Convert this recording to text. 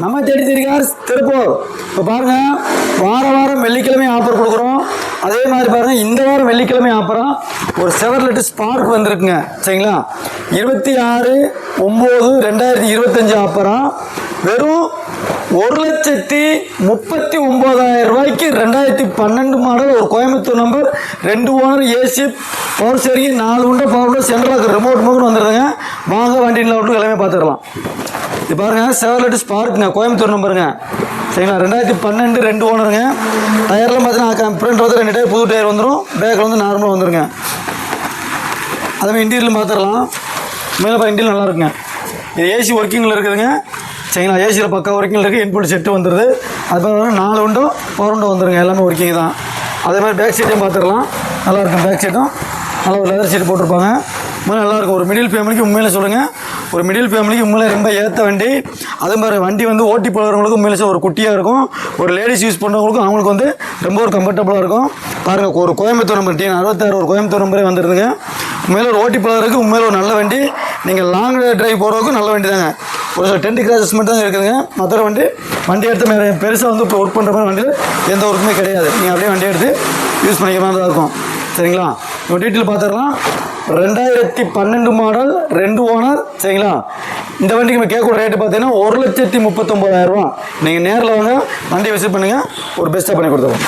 நம்ம தேடி கார்ஸ் திருப்பூர். இப்போ பாருங்கள், வாரம் வெள்ளிக்கிழமை ஆஃபர் கொடுக்குறோம். அதே மாதிரி பாருங்கள், இந்த வாரம் வெள்ளிக்கிழமை ஆஃபராக ஒரு செவர்லெட் ஸ்பார்க் வந்திருக்குங்க. சரிங்களா, 26/9/2025 ஆஃபராக வெறும் 1,39,000 ரூபாய்க்கு 2012 மாடல் ஒரு Coimbatore number, 2 owner, AC, power steering, 4 உண்டை பவர் சென்ட்ரலாக ரிமோட் மூக்கு வந்துடுதுங்க. வாங்க வண்டியில் விட்டு எல்லாமே பார்த்துக்கலாம். இது பாருங்கள், செவர்லெட் ஸ்பார்க்குங்க, கோயம்புத்தூர் நம்பருங்க. சரிங்களா, 2012 2 ஓனருங்க. டயர்லாம் பார்த்தீங்கன்னா ஃப்ரண்ட் வந்து 2 டயர் புது டயர் வந்துடும், பேக்கில் வந்து நார்மலாக வந்துடுங்க. அதுமாதிரி இன்டீரியலும் பார்த்துடலாம். மேலே இன்டீரியல் நல்லா இருக்குங்க. இது ஏசி ஒர்க்கிங்கில் இருக்குதுங்க. சரிங்களா, ஏசியில் பக்கா ஒர்க்கிங்கில் இருக்குது. இன்புட் செட்டு வந்துடுது. அது பார்த்தீங்கன்னா 4 உண்டோ பவர் உண்டோ வந்துடுங்க, எல்லாமே ஒர்க்கிங் தான். அதே மாதிரி பேக் சீட்டையும் பார்த்துடலாம். நல்லாயிருக்கும், பேக் சீட்டும் நல்லா ஒரு லெதர் சீட் போட்டிருப்பாங்க. உண்மையிலே நல்லாயிருக்கும். ஒரு மிடில் ஃபேமிலிக்கு உண்மையிலே சொல்லுங்கள், ஒரு மிடில் ஃபேமிலிக்கு உண்மையிலே ரொம்ப ஏற்ற வண்டி. அதே மாதிரி வண்டி வந்து ஓட்டி போகிறவங்களுக்கு உண்மையிலே ஒரு குட்டியாக இருக்கும். ஒரு லேடிஸ் யூஸ் பண்ணுறவங்களுக்கும் அவங்களுக்கு வந்து ரொம்ப ஒரு கம்ஃபர்டபுளாக இருக்கும். பாருங்கள், ஒரு கோயம்புத்தூர் நம்பர் TN 66 ஒரு கோயம்புத்தூர் நம்பரே வந்துடுதுங்க. உண்மையிலே ஒரு ஓட்டி போகிறதுக்கு உண்மையிலே ஒரு நல்ல வண்டி. நீங்கள் லாங் ட்ரைவ் போகிறதுக்கும் நல்ல வண்டி தாங்க. ஒரு சில டென்ட் கிராசஸ் மட்டும் தான் இருக்குதுங்க. மற்ற வண்டி எடுத்து பெருசாக வந்து இப்போ ஒர்க் பண்ணுற மாதிரி வண்டியில் எந்த ஒர்க்குமே கிடையாது. நீங்கள் அப்படியே வண்டி எடுத்து யூஸ் பண்ணிக்கிற மாதிரி தான் இருக்கும். சரிங்களா, இப்போ டீட்டெயில் பார்த்துடலாம். 2012 மாடல், 2 ஓனர். சரிங்களா, இந்த வண்டிக்கு நம்ம கேட்கக்கூடிய ரேட்டு பார்த்தீங்கன்னா 1,39,000 ரூபா. நீங்கள் நேரில் வாங்க, வண்டியை விசிட் பண்ணுங்கள், ஒரு பெஸ்ட்டாக பண்ணி கொடுத்துருவோம்.